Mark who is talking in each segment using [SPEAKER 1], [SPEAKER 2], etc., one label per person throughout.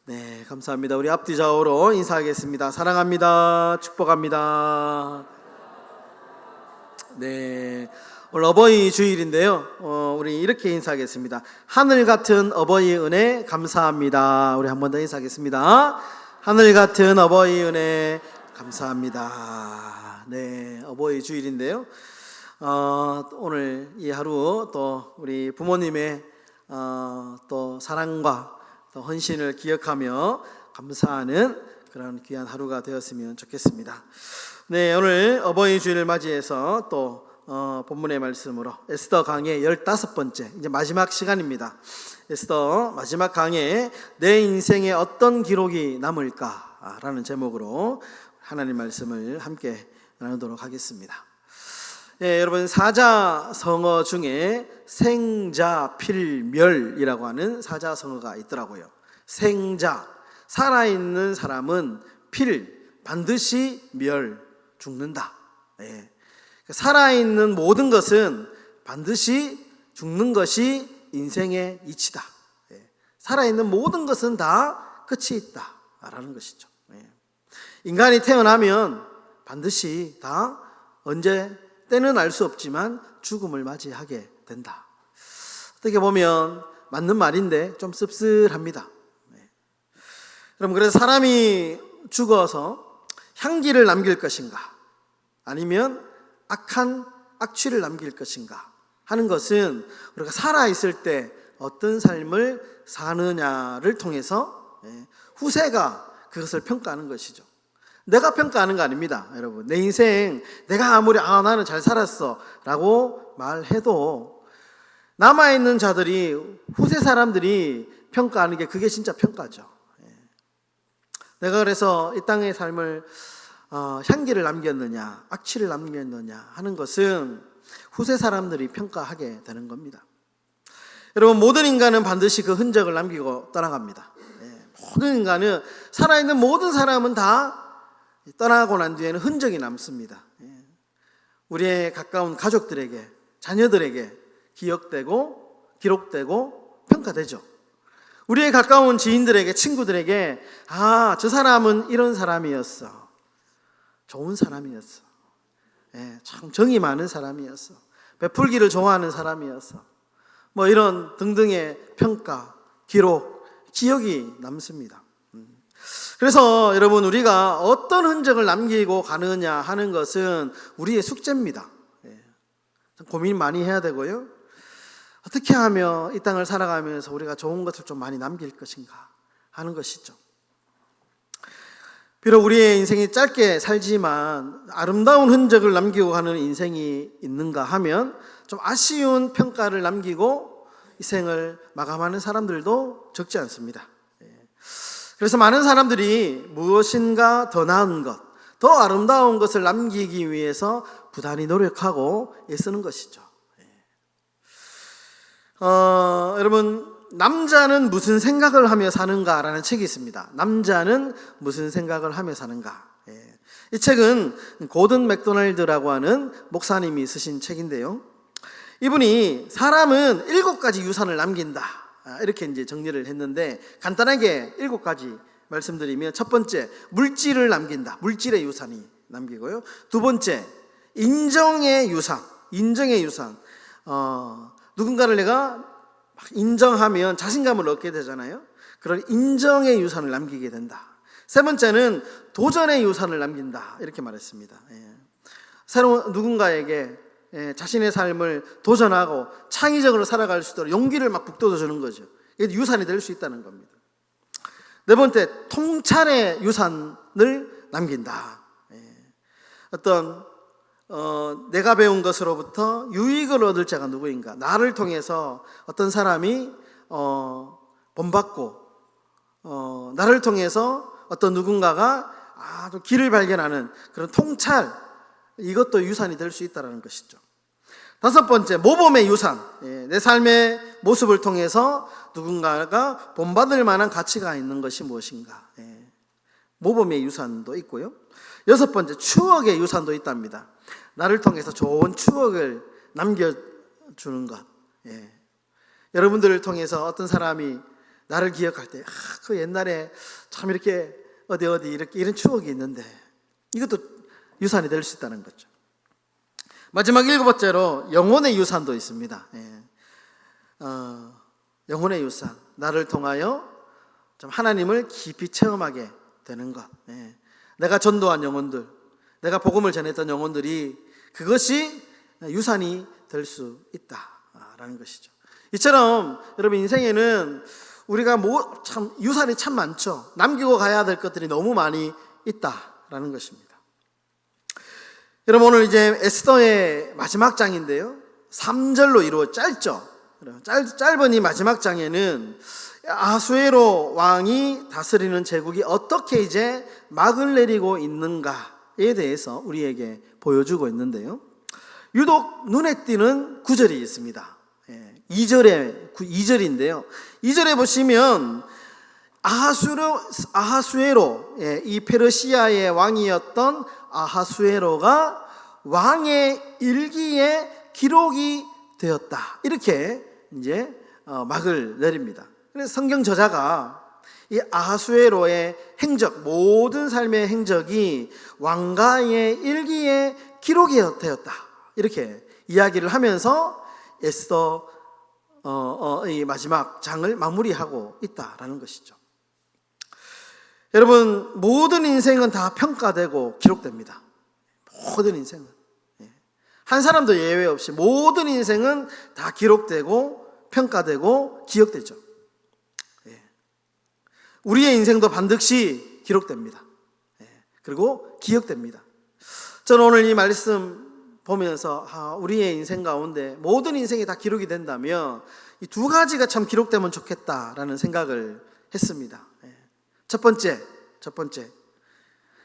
[SPEAKER 1] 네, 감사합니다. 우리 앞뒤 좌우로 인사하겠습니다. 사랑합니다. 축복합니다. 네, 오늘 어버이 주일인데요. 우리 이렇게 인사하겠습니다. 하늘 같은 어버이 은혜 감사합니다. 우리 한 번 더 인사하겠습니다. 하늘 같은 어버이 은혜 감사합니다. 네, 어버이 주일인데요. 오늘 이 하루 또 우리 부모님의 또 사랑과 또 헌신을 기억하며 감사하는 그런 귀한 하루가 되었으면 좋겠습니다. 네, 오늘 어버이 주일을 맞이해서 또 본문의 말씀으로 에스더 강의 15번째 이제 마지막 시간입니다. 에스더 마지막 강의에 내 인생에 어떤 기록이 남을까라는 제목으로 하나님 말씀을 함께 나누도록 하겠습니다. 네, 여러분 사자성어 중에 생자필멸이라고 하는 사자성어가 있더라고요. 생자, 살아있는 사람은 필, 반드시 멸, 죽는다. 네. 살아있는 모든 것은 반드시 죽는 것이 인생의 이치다. 네. 살아있는 모든 것은 다 끝이 있다라는 것이죠. 네. 인간이 태어나면 반드시 다 언제 때는 알 수 없지만 죽음을 맞이하게 된다. 어떻게 보면 맞는 말인데 좀 씁쓸합니다. 그럼 그래서 사람이 죽어서 향기를 남길 것인가 아니면 악한 악취를 남길 것인가 하는 것은 우리가 살아있을 때 어떤 삶을 사느냐를 통해서 후세가 그것을 평가하는 것이죠. 내가 평가하는 거 아닙니다, 여러분. 내 인생 내가 아무리 나는 잘 살았어 라고 말해도 남아있는 자들이, 후세 사람들이 평가하는 게 그게 진짜 평가죠. 내가 그래서 이 땅의 삶을 향기를 남겼느냐 악취를 남겼느냐 하는 것은 후세 사람들이 평가하게 되는 겁니다. 여러분, 모든 인간은 반드시 그 흔적을 남기고 떠나갑니다. 모든 인간은, 살아있는 모든 사람은 다 떠나고 난 뒤에는 흔적이 남습니다. 우리의 가까운 가족들에게, 자녀들에게 기억되고 기록되고 평가되죠. 우리의 가까운 지인들에게, 친구들에게 저 사람은 이런 사람이었어, 좋은 사람이었어, 참 정이 많은 사람이었어, 베풀기를 좋아하는 사람이었어, 뭐 이런 등등의 평가, 기록, 기억이 남습니다. 그래서 여러분, 우리가 어떤 흔적을 남기고 가느냐 하는 것은 우리의 숙제입니다. 고민 많이 해야 되고요. 어떻게 하면 이 땅을 살아가면서 우리가 좋은 것을 좀 많이 남길 것인가 하는 것이죠. 비록 우리의 인생이 짧게 살지만 아름다운 흔적을 남기고 가는 인생이 있는가 하면 좀 아쉬운 평가를 남기고 이 생을 마감하는 사람들도 적지 않습니다. 그래서 많은 사람들이 무엇인가 더 나은 것, 더 아름다운 것을 남기기 위해서 부단히 노력하고 애쓰는 것이죠. 여러분, 남자는 무슨 생각을 하며 사는가라는 책이 있습니다. 남자는 무슨 생각을 하며 사는가. 이 책은 고든 맥도날드라고 하는 목사님이 쓰신 책인데요. 이분이 사람은 7가지 유산을 남긴다, 이렇게 이제 정리를 했는데, 간단하게 7가지 말씀드리면, 첫 번째, 물질을 남긴다. 물질의 유산이 남기고요. 두 번째, 인정의 유산. 인정의 유산. 누군가를 내가 막 인정하면 자신감을 얻게 되잖아요. 그런 인정의 유산을 남기게 된다. 세 번째는 도전의 유산을 남긴다, 이렇게 말했습니다. 새로운 누군가에게 자신의 삶을 도전하고 창의적으로 살아갈 수 있도록 용기를 막 북돋워 주는 거죠. 이게 유산이 될 수 있다는 겁니다. 네 번째, 통찰의 유산을 남긴다. 어떤 내가 배운 것으로부터 유익을 얻을 자가 누구인가, 나를 통해서 어떤 사람이 본받고 나를 통해서 어떤 누군가가 또 길을 발견하는 그런 통찰, 이것도 유산이 될 수 있다는 것이죠. 다섯 번째, 모범의 유산. 내 삶의 모습을 통해서 누군가가 본받을 만한 가치가 있는 것이 무엇인가. 모범의 유산도 있고요. 여섯 번째, 추억의 유산도 있답니다. 나를 통해서 좋은 추억을 남겨주는 것. 여러분들을 통해서 어떤 사람이 나를 기억할 때 그 옛날에 참 이렇게 어디 이렇게 이런 추억이 있는데, 이것도 유산이 될 수 있다는 거죠. 마지막 7번째로 영혼의 유산도 있습니다. 영혼의 유산, 나를 통하여 좀 하나님을 깊이 체험하게 되는 것. 내가 전도한 영혼들, 내가 복음을 전했던 영혼들이 그것이 유산이 될 수 있다라는 것이죠. 이처럼 여러분, 인생에는 우리가 참 유산이 참 많죠. 남기고 가야 될 것들이 너무 많이 있다라는 것입니다. 여러분, 오늘 이제 에스더의 마지막 장인데요, 3절로 이루어 짧죠. 짧은 이 마지막 장에는 아하수에로 왕이 다스리는 제국이 어떻게 이제 막을 내리고 있는가에 대해서 우리에게 보여주고 있는데요, 유독 눈에 띄는 구절이 있습니다. 2절인데요. 2절에 보시면 아하수에로, 이 페르시아의 왕이었던 아하수에로가 왕의 일기에 기록이 되었다, 이렇게 이제 막을 내립니다. 그래서 성경 저자가 이 아하수에로의 행적, 모든 삶의 행적이 왕가의 일기에 기록이 되었다, 이렇게 이야기를 하면서 에스더 이 마지막 장을 마무리하고 있다라는 것이죠. 여러분, 모든 인생은 다 평가되고 기록됩니다. 모든 인생은, 한 사람도 예외 없이 모든 인생은 다 기록되고 평가되고 기억되죠. 우리의 인생도 반드시 기록됩니다. 그리고 기억됩니다. 저는 오늘 이 말씀 보면서 우리의 인생 가운데 모든 인생이 다 기록이 된다면 이 두 가지가 참 기록되면 좋겠다라는 생각을 했습니다. 첫 번째,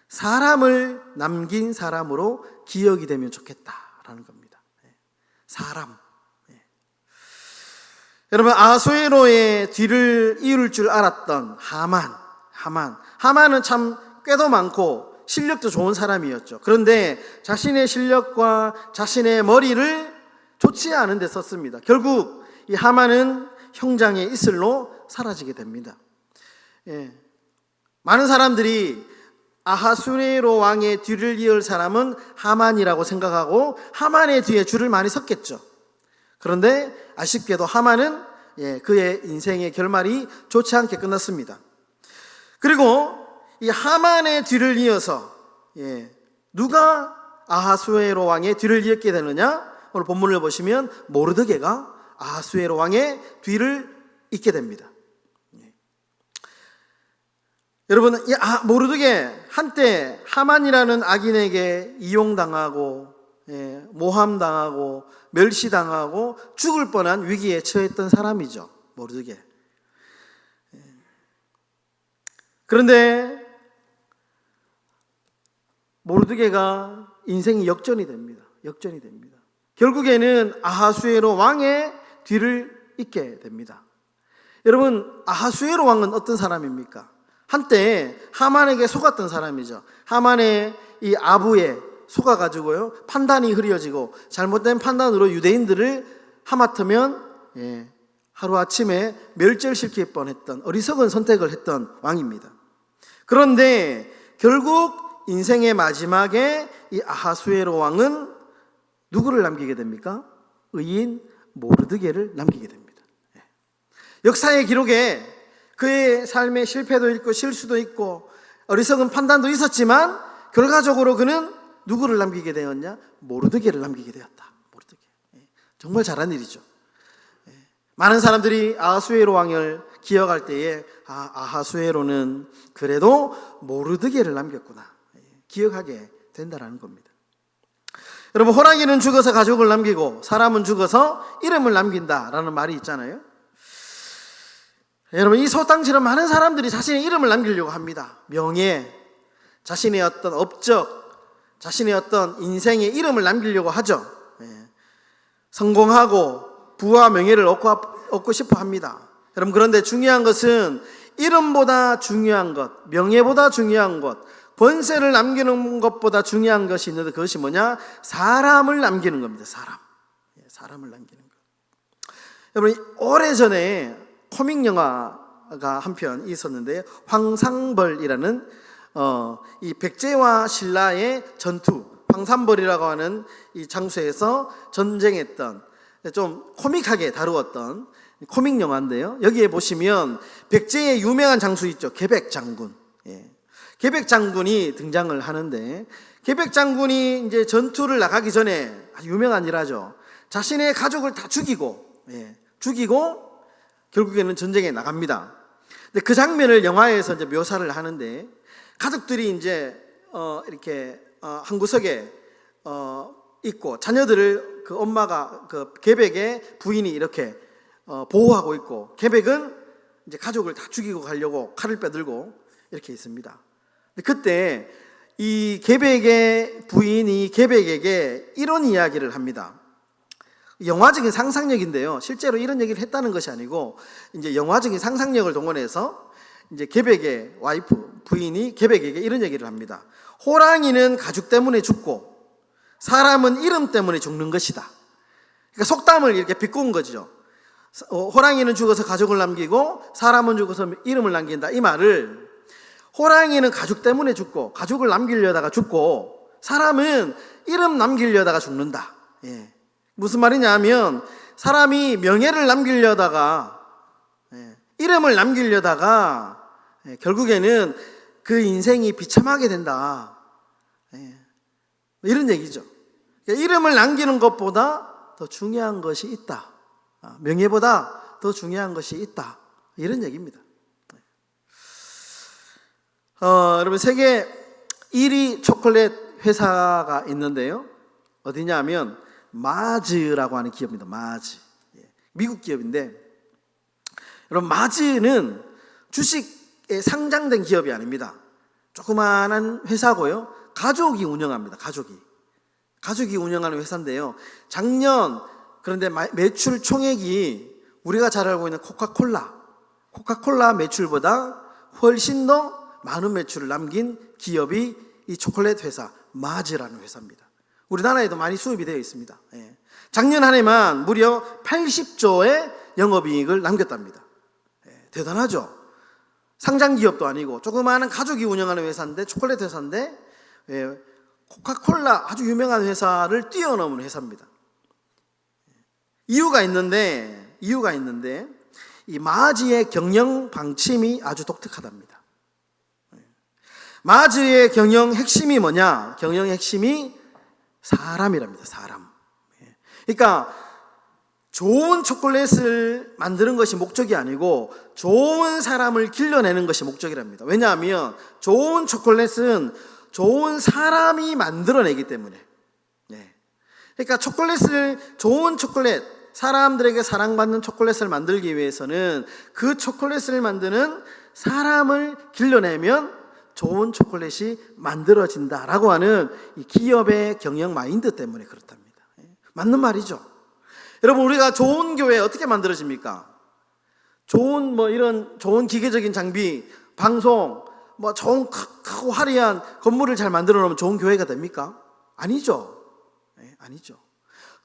[SPEAKER 1] 사람을 남긴 사람으로 기억이 되면 좋겠다라는 겁니다. 사람. 여러분, 아하수에로의 뒤를 이을 줄 알았던 하만은 참 꾀도 많고 실력도 좋은 사람이었죠. 그런데 자신의 실력과 자신의 머리를 좋지 않은 데 썼습니다. 결국 이 하만은 형장의 이슬로 사라지게 됩니다. 많은 사람들이 아하수에로 왕의 뒤를 이을 사람은 하만이라고 생각하고 하만의 뒤에 줄을 많이 섰겠죠. 그런데 아쉽게도 하만은 그의 인생의 결말이 좋지 않게 끝났습니다. 그리고 이 하만의 뒤를 이어서 누가 아하수에로 왕의 뒤를 이었게 되느냐? 오늘 본문을 보시면 모르드게가 아하수에로 왕의 뒤를 잇게 됩니다. 여러분, 이 모르드게 한때 하만이라는 악인에게 이용당하고 모함당하고 멸시당하고 죽을 뻔한 위기에 처했던 사람이죠, 모르드게. 그런데 모르드게가 인생이 역전이 됩니다. 결국에는 아하수에로 왕의 뒤를 잇게 됩니다. 여러분, 아하수에로 왕은 어떤 사람입니까? 한때 하만에게 속았던 사람이죠. 하만의 이 아부에 속아가지고요, 판단이 흐려지고 잘못된 판단으로 유대인들을 하마터면 하루아침에 멸절시킬 뻔했던 어리석은 선택을 했던 왕입니다. 그런데 결국 인생의 마지막에 이 아하수에로 왕은 누구를 남기게 됩니까? 의인 모르드게를 남기게 됩니다. 역사의 기록에 그의 삶의 실패도 있고 실수도 있고 어리석은 판단도 있었지만 결과적으로 그는 누구를 남기게 되었냐? 모르드게를 남기게 되었다. 모르드게. 정말 잘한 일이죠. 많은 사람들이 아하수에로 왕을 기억할 때에 아하수에로는 그래도 모르드게를 남겼구나, 기억하게 된다는 겁니다. 여러분, 호랑이는 죽어서 가족을 남기고 사람은 죽어서 이름을 남긴다라는 말이 있잖아요. 여러분, 이 소땅처럼 많은 사람들이 자신의 이름을 남기려고 합니다. 명예, 자신의 어떤 업적, 자신의 어떤 인생의 이름을 남기려고 하죠. 성공하고 부와 명예를 얻고 싶어 합니다. 여러분, 그런데 중요한 것은 이름보다 중요한 것, 명예보다 중요한 것, 권세를 남기는 것보다 중요한 것이 있는데 그것이 뭐냐? 사람을 남기는 겁니다. 사람을 남기는 것. 여러분, 오래전에 코믹 영화 영화가 한 편 있었는데 황상벌이라는 이 백제와 신라의 전투, 황산벌이라고 하는 이 장소에서 전쟁했던 좀 코믹하게 다루었던 코믹 영화인데요. 여기에 보시면 백제의 유명한 장수 있죠. 계백장군. 계백장군이 등장을 하는데, 계백장군이 이제 전투를 나가기 전에 아주 유명한 일하죠. 자신의 가족을 다 죽이고 결국에는 전쟁에 나갑니다. 근데 그 장면을 영화에서 이제 묘사를 하는데, 가족들이 이제 이렇게 한 구석에 있고, 자녀들을 그 엄마가 그 계백의 부인이 이렇게 보호하고 있고, 계백은 이제 가족을 다 죽이고 가려고 칼을 빼들고 이렇게 있습니다. 근데 그때 이 계백의 부인이 계백에게 이런 이야기를 합니다. 영화적인 상상력인데요, 실제로 이런 얘기를 했다는 것이 아니고 이제 영화적인 상상력을 동원해서 이제 계백의 와이프 부인이 계백에게 이런 얘기를 합니다. 호랑이는 가죽 때문에 죽고 사람은 이름 때문에 죽는 것이다. 그러니까 속담을 이렇게 비꼬은 거죠. 호랑이는 죽어서 가족을 남기고 사람은 죽어서 이름을 남긴다. 이 말을, 호랑이는 가죽 때문에 죽고 가족을 남기려다가 죽고 사람은 이름 남기려다가 죽는다. 무슨 말이냐 하면, 사람이 명예를 남기려다가 이름을 남기려다가 결국에는 그 인생이 비참하게 된다. 이런 얘기죠. 그러니까 이름을 남기는 것보다 더 중요한 것이 있다. 명예보다 더 중요한 것이 있다. 이런 얘기입니다. 여러분, 세계 1위 초콜릿 회사가 있는데요. 어디냐 하면 마즈라고 하는 기업입니다. 마즈. 미국 기업인데, 여러분, 마즈는 주식에 상장된 기업이 아닙니다. 조그마한 회사고요. 가족이 운영합니다. 가족이 운영하는 회사인데요. 작년 그런데 매출 총액이 우리가 잘 알고 있는 코카콜라 매출보다 훨씬 더 많은 매출을 남긴 기업이 이 초콜릿 회사 마즈라는 회사입니다. 우리나라에도 많이 수입이 되어 있습니다. 작년 한 해만 무려 80조의 영업이익을 남겼답니다. 대단하죠. 상장 기업도 아니고 조그마한 가족이 운영하는 회사인데, 초콜릿 회사인데 코카콜라 아주 유명한 회사를 뛰어넘은 회사입니다. 이유가 있는데 이 마즈의 경영 방침이 아주 독특하답니다. 마즈의 경영 핵심이 뭐냐? 경영 핵심이 사람이랍니다. 사람. 그러니까 좋은 초콜릿을 만드는 것이 목적이 아니고 좋은 사람을 길러내는 것이 목적이랍니다. 왜냐하면 좋은 초콜릿은 좋은 사람이 만들어내기 때문에. 그러니까 좋은 초콜릿, 사람들에게 사랑받는 초콜릿을 만들기 위해서는 그 초콜릿을 만드는 사람을 길러내면 좋은 초콜릿이 만들어진다라고 하는 이 기업의 경영 마인드 때문에 그렇답니다. 맞는 말이죠. 여러분, 우리가 좋은 교회 어떻게 만들어집니까? 이런 좋은 기계적인 장비, 방송, 좋은 크고 화려한 건물을 잘 만들어 놓으면 좋은 교회가 됩니까? 아니죠. 아니죠.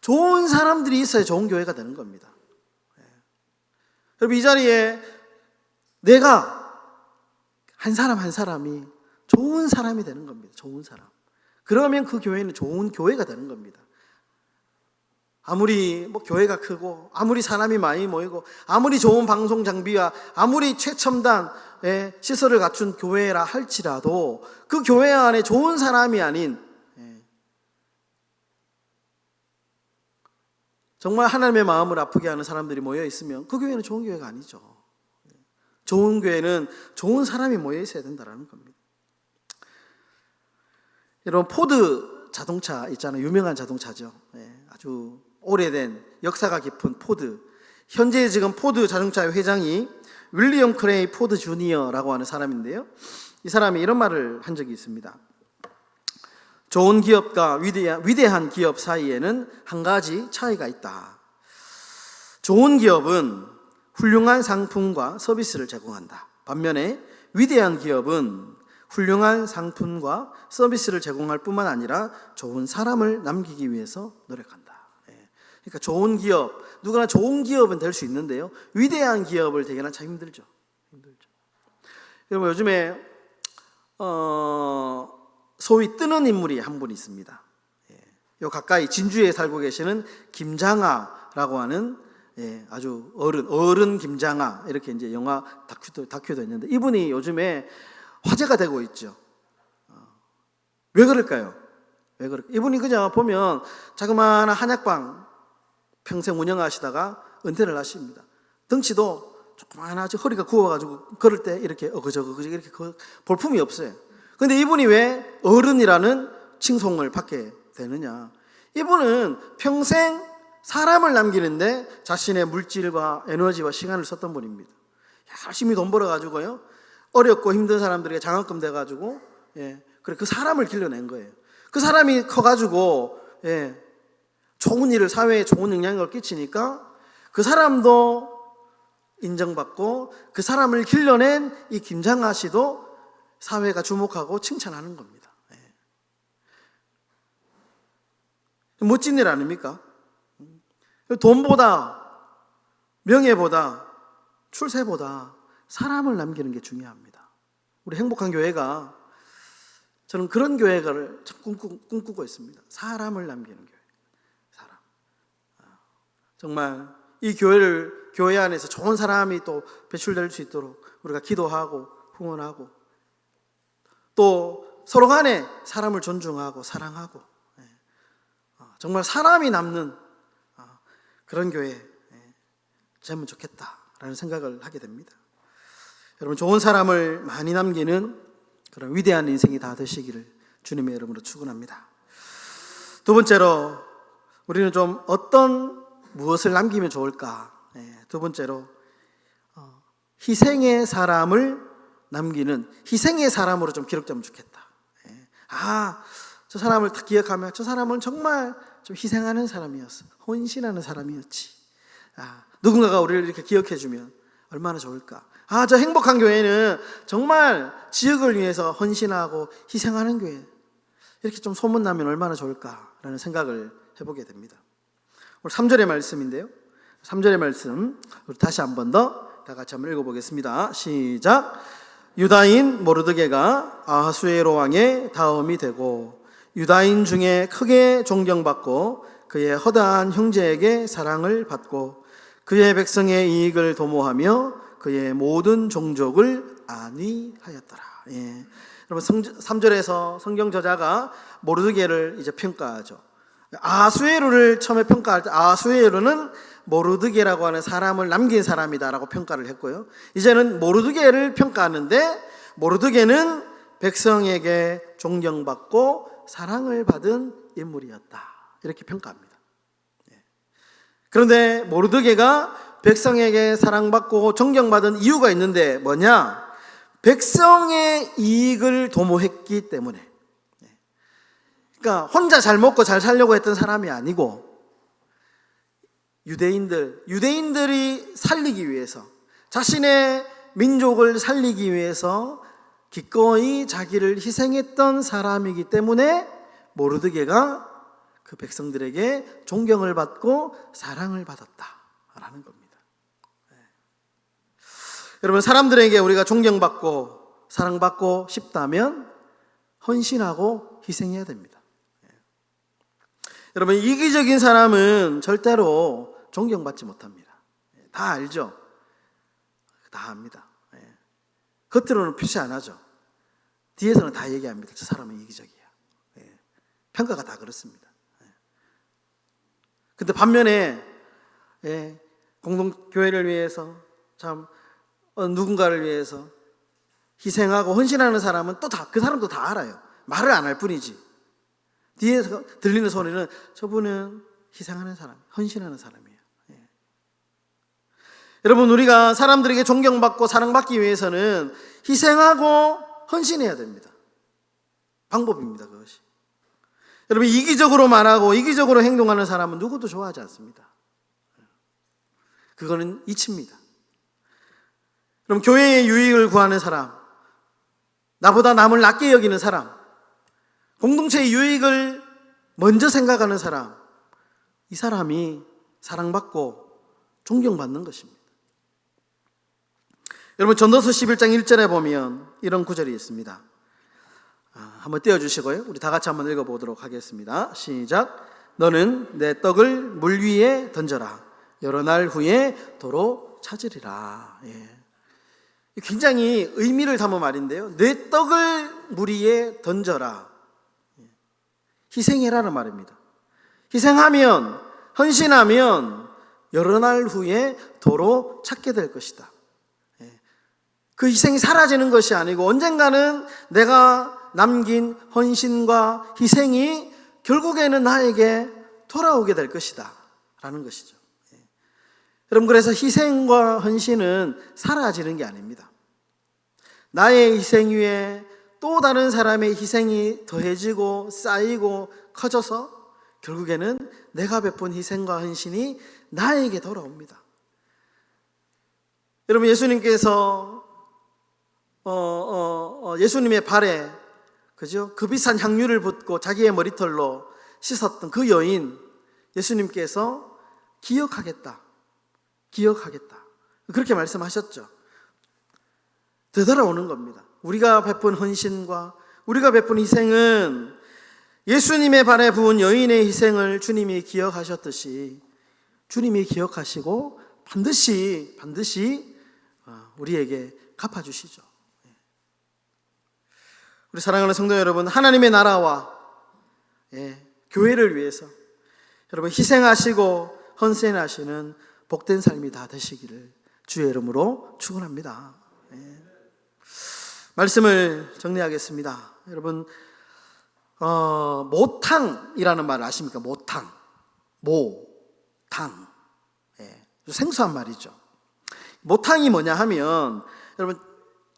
[SPEAKER 1] 좋은 사람들이 있어야 좋은 교회가 되는 겁니다. 여러분, 이 자리에 내가 한 사람 한 사람이 좋은 사람이 되는 겁니다. 좋은 사람. 그러면 그 교회는 좋은 교회가 되는 겁니다. 아무리 교회가 크고, 아무리 사람이 많이 모이고, 아무리 좋은 방송 장비와 아무리 최첨단 시설을 갖춘 교회라 할지라도 그 교회 안에 좋은 사람이 아닌 정말 하나님의 마음을 아프게 하는 사람들이 모여 있으면 그 교회는 좋은 교회가 아니죠. 좋은 교회는 좋은 사람이 모여 있어야 된다는 겁니다. 여러분, 포드 자동차 있잖아요. 유명한 자동차죠. 아주 오래된 역사가 깊은 포드. 현재 지금 포드 자동차의 회장이 윌리엄 크레이 포드 주니어라고 하는 사람인데요. 이 사람이 이런 말을 한 적이 있습니다. 좋은 기업과 위대한 기업 사이에는 한 가지 차이가 있다. 좋은 기업은 훌륭한 상품과 서비스를 제공한다. 반면에 위대한 기업은 훌륭한 상품과 서비스를 제공할 뿐만 아니라 좋은 사람을 남기기 위해서 노력한다. 그러니까 좋은 기업, 누구나 좋은 기업은 될 수 있는데요, 위대한 기업을 되기는 참 힘들죠. 여러분 요즘에 소위 뜨는 인물이 한 분 있습니다. 요 가까이 진주에 살고 계시는 김장하라고 하는 아주 어른 김장하, 이렇게 이제 영화 다큐도 있는데, 이분이 요즘에 화제가 되고 있죠. 왜 그럴까요? 왜 그럴까요? 이분이 그냥 보면 자그마한 한약방 평생 운영하시다가 은퇴를 하십니다. 덩치도 조그만하죠. 허리가 구워가지고 걸을 때 이렇게 어그저그저 이렇게 볼품이 없어요. 근데 이분이 왜 어른이라는 칭송을 받게 되느냐? 이분은 평생 사람을 남기는데 자신의 물질과 에너지와 시간을 썼던 분입니다. 열심히 돈 벌어가지고요, 어렵고 힘든 사람들에게 장학금 돼가지고, 그래 그 사람을 길러낸 거예요. 그 사람이 커가지고 좋은 일을, 사회에 좋은 영향을 끼치니까 그 사람도 인정받고, 그 사람을 길러낸 이 김장하 씨도 사회가 주목하고 칭찬하는 겁니다. 멋진 일 아닙니까? 돈보다, 명예보다, 출세보다 사람을 남기는 게 중요합니다. 우리 행복한 교회가, 저는 그런 교회를 참 꿈꾸고 있습니다. 사람을 남기는 교회. 사람. 정말 이 교회 안에서 좋은 사람이 또 배출될 수 있도록 우리가 기도하고 후원하고, 또 서로 간에 사람을 존중하고 사랑하고, 정말 사람이 남는 그런 교회 되면 좋겠다라는 생각을 하게 됩니다. 여러분, 좋은 사람을 많이 남기는 그런 위대한 인생이 다 되시기를 주님의 이름으로 축원합니다. 두 번째로, 우리는 좀 무엇을 남기면 좋을까? 두 번째로, 희생의 사람을 남기는 희생의 사람으로 좀 기록되면 좋겠다. 저 사람을 딱 기억하면 저 사람은 정말 좀 희생하는 사람이었어, 헌신하는 사람이었지. 누군가가 우리를 이렇게 기억해주면 얼마나 좋을까. 저 행복한 교회는 정말 지역을 위해서 헌신하고 희생하는 교회, 이렇게 좀 소문나면 얼마나 좋을까라는 생각을 해보게 됩니다. 오늘 3절의 말씀인데요, 3절의 말씀 우리 다시 한 번 더 다 같이 한번 읽어보겠습니다. 시작. 유다인 모르드게가 아하수에로 왕의 다음이 되고 유다인 중에 크게 존경받고 그의 허다한 형제에게 사랑을 받고 그의 백성의 이익을 도모하며 그의 모든 종족을 안위하였더라. 여러분, 3절에서 성경 저자가 모르드게를 이제 평가하죠. 아하수에로를 처음에 평가할 때 아하수에로는 모르드게라고 하는 사람을 남긴 사람이다라고 평가를 했고요, 이제는 모르드게를 평가하는데 모르드게는 백성에게 존경받고 사랑을 받은 인물이었다, 이렇게 평가합니다. 그런데 모르드게가 백성에게 사랑받고 존경받은 이유가 있는데 뭐냐? 백성의 이익을 도모했기 때문에. 그러니까 혼자 잘 먹고 잘 살려고 했던 사람이 아니고, 유대인들이 살리기 위해서, 자신의 민족을 살리기 위해서 기꺼이 자기를 희생했던 사람이기 때문에 모르드게가 그 백성들에게 존경을 받고 사랑을 받았다라는 겁니다. 여러분, 사람들에게 우리가 존경받고 사랑받고 싶다면 헌신하고 희생해야 됩니다. 여러분, 이기적인 사람은 절대로 존경받지 못합니다. 다 알죠? 다 압니다. 겉으로는 표시 안 하죠. 뒤에서는 다 얘기합니다. 저 사람은 이기적이야. 평가가 다 그렇습니다. 근데 반면에 공동교회를 위해서, 참 누군가를 위해서 희생하고 헌신하는 사람은 또 그 사람도 다 알아요. 말을 안 할 뿐이지. 뒤에서 들리는 소리는 저분은 희생하는 사람, 헌신하는 사람이에요. 여러분, 우리가 사람들에게 존경받고 사랑받기 위해서는 희생하고 헌신해야 됩니다. 방법입니다, 그것이. 여러분, 이기적으로 말하고 이기적으로 행동하는 사람은 누구도 좋아하지 않습니다. 그거는 이치입니다. 그럼 교회의 유익을 구하는 사람, 나보다 남을 낮게 여기는 사람, 공동체의 유익을 먼저 생각하는 사람, 이 사람이 사랑받고 존경받는 것입니다. 여러분 전도서 11장 1절에 보면 이런 구절이 있습니다. 한번 띄워주시고요. 우리 다 같이 한번 읽어보도록 하겠습니다. 시작. 너는 내 떡을 물 위에 던져라. 여러 날 후에 도로 찾으리라. 굉장히 의미를 담은 말인데요. 내 떡을 물 위에 던져라. 희생해라는 말입니다. 희생하면, 헌신하면 여러 날 후에 도로 찾게 될 것이다. 그 희생이 사라지는 것이 아니고 언젠가는 내가 남긴 헌신과 희생이 결국에는 나에게 돌아오게 될 것이다 라는 것이죠. 여러분, 그래서 희생과 헌신은 사라지는 게 아닙니다. 나의 희생 위에 또 다른 사람의 희생이 더해지고 쌓이고 커져서 결국에는 내가 베푼 희생과 헌신이 나에게 돌아옵니다. 여러분, 예수님께서 예수님의 발에 그죠? 그 비싼 향유를 붓고 자기의 머리털로 씻었던 그 여인, 예수님께서 기억하겠다. 그렇게 말씀하셨죠. 되돌아오는 겁니다. 우리가 베푼 헌신과 우리가 베푼 희생은 예수님의 발에 부은 여인의 희생을 주님이 기억하셨듯이 주님이 기억하시고 반드시 우리에게 갚아주시죠. 우리 사랑하는 성도 여러분, 하나님의 나라와 교회를 위해서 여러분 희생하시고 헌신하시는 복된 삶이 다 되시기를 주의 이름으로 축원합니다. 말씀을 정리하겠습니다. 여러분, 모탕이라는 말 아십니까? 모탕, 생소한 말이죠. 모탕이 뭐냐 하면 여러분,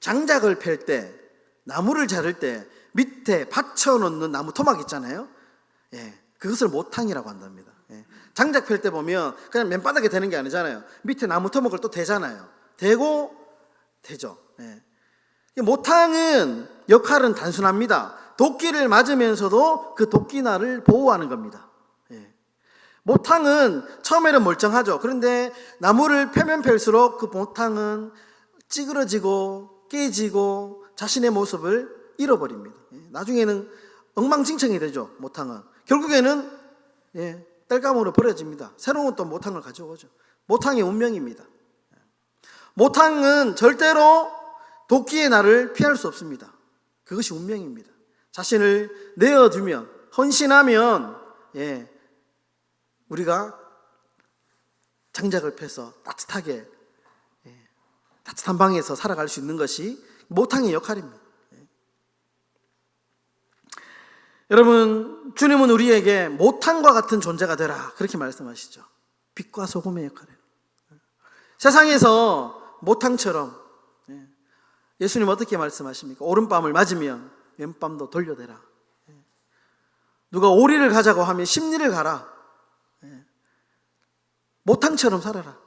[SPEAKER 1] 장작을 팰 때, 나무를 자를 때 밑에 받쳐놓는 나무 토막 있잖아요. 그것을 모탕이라고 한답니다. 장작 펼 때 보면 그냥 맨바닥에 대는 게 아니잖아요. 밑에 나무 토막을 또 대잖아요. 대죠. 모탕은 역할은 단순합니다. 도끼를 맞으면서도 그 도끼날을 보호하는 겁니다. 모탕은 처음에는 멀쩡하죠. 그런데 나무를 펴면 펼수록 그 모탕은 찌그러지고 깨지고 자신의 모습을 잃어버립니다. 나중에는 엉망진창이 되죠. 모탕은 결국에는 땔감으로 버려집니다. 새로운 또 모탕을 가져오죠. 모탕의 운명입니다. 모탕은 절대로 도끼의 날을 피할 수 없습니다. 그것이 운명입니다. 자신을 내어두면, 헌신하면 우리가 장작을 펴서 따뜻한 방에서 살아갈 수 있는 것이 모탕의 역할입니다. 여러분, 주님은 우리에게 모탕과 같은 존재가 되라 그렇게 말씀하시죠. 빛과 소금의 역할이에요. 세상에서 모탕처럼 예수님 어떻게 말씀하십니까? 오른밤을 맞으면 왼밤도 돌려대라. 누가 오리를 가자고 하면 십리를 가라. 모탕처럼 살아라.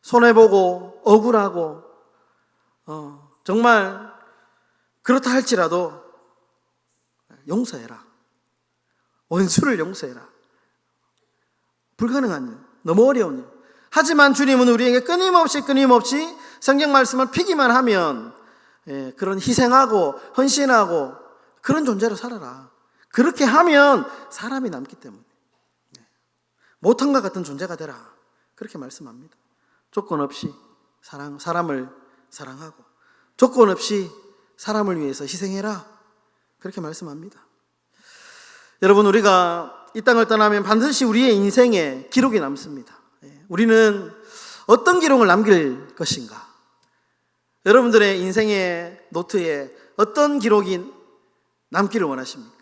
[SPEAKER 1] 손해보고 억울하고 정말 그렇다 할지라도 용서해라. 원수를 용서해라. 불가능한 일, 너무 어려운 일. 하지만 주님은 우리에게 끊임없이 성경 말씀을 피기만 하면 그런 희생하고 헌신하고 그런 존재로 살아라. 그렇게 하면 사람이 남기 때문에 모탕과 같은 존재가 되라 그렇게 말씀합니다. 조건 없이 사람을 사랑하고 조건 없이 사람을 위해서 희생해라 그렇게 말씀합니다. 여러분, 우리가 이 땅을 떠나면 반드시 우리의 인생에 기록이 남습니다. 우리는 어떤 기록을 남길 것인가? 여러분들의 인생의 노트에 어떤 기록이 남기를 원하십니까?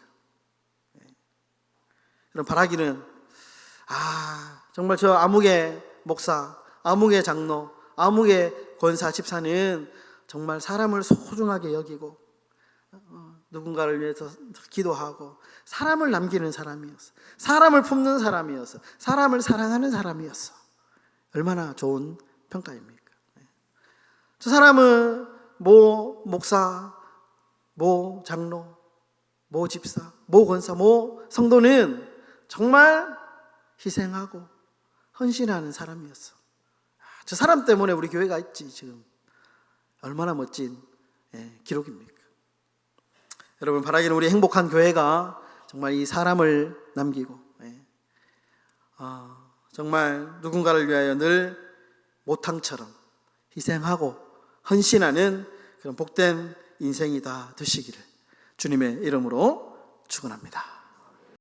[SPEAKER 1] 여러분, 바라기는 정말 저 아무개 목사, 아무개 장로, 아무개 권사 집사는 정말 사람을 소중하게 여기고 누군가를 위해서 기도하고 사람을 남기는 사람이었어. 사람을 품는 사람이었어. 사람을 사랑하는 사람이었어. 얼마나 좋은 평가입니까? 저 사람은 모 목사, 모 장로, 모 집사, 모 권사, 모 성도는 정말 희생하고 헌신하는 사람이었어. 저 사람 때문에 우리 교회가 있지 지금. 얼마나 멋진 기록입니까? 여러분, 바라기는 우리 행복한 교회가 정말 이 사람을 남기고 정말 누군가를 위하여 늘 모탕처럼 희생하고 헌신하는 그런 복된 인생이 다 되시기를 주님의 이름으로 축원합니다.